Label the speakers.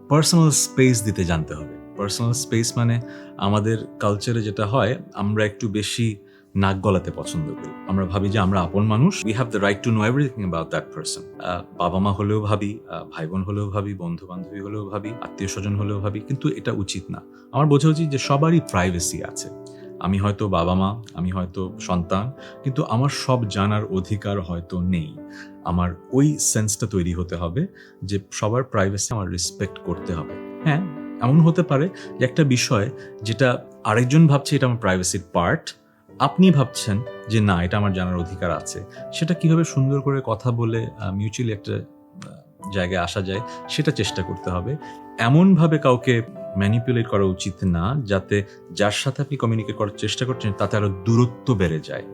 Speaker 1: Personal space দিতে জানতে হবে। পার্সোনাল স্পেস মানে আমাদের কালচারে যেটা হয়, আমরা একটু বেশি নাক গলাতে পছন্দ করি। আমরা ভাবি যে আমরা আপন মানুষ, we have the right to know everything about that person. বাবা মা হলেও ভাবি, ভাই বোন হলেও ভাবি, বন্ধু বান্ধবী হলেও ভাবি, আত্মীয় স্বজন হলেও ভাবি, কিন্তু এটা উচিত না। আমার বোঝা উচিত যে সবারই প্রাইভেসি আছে। আমি হয়তো বাবা মা, আমি হয়তো সন্তান, কিন্তু আমার সব জানার অধিকার হয়তো নেই। আমার ওই সেন্সটা তৈরি হতে হবে যে সবার প্রাইভেসি আমার রেসপেক্ট করতে হবে। হ্যাঁ, এমন হতে পারে যে একটা বিষয় যেটা আরেকজন ভাবছে এটা আমার প্রাইভেসির পার্ট, আপনি ভাবছেন যে না, এটা আমার জানার অধিকার আছে। সেটা কিভাবে সুন্দর করে কথা বলে মিউচুয়ালি একটা জায়গায় আসা যায়, সেটা চেষ্টা করতে হবে। এমনভাবে কাউকে ম্যানিপুলেট করা উচিত না যাতে যার সাথে আপনি কমিউনিকেট করার চেষ্টা করছেন তাতে আরো দূরত্ব বেড়ে যায়।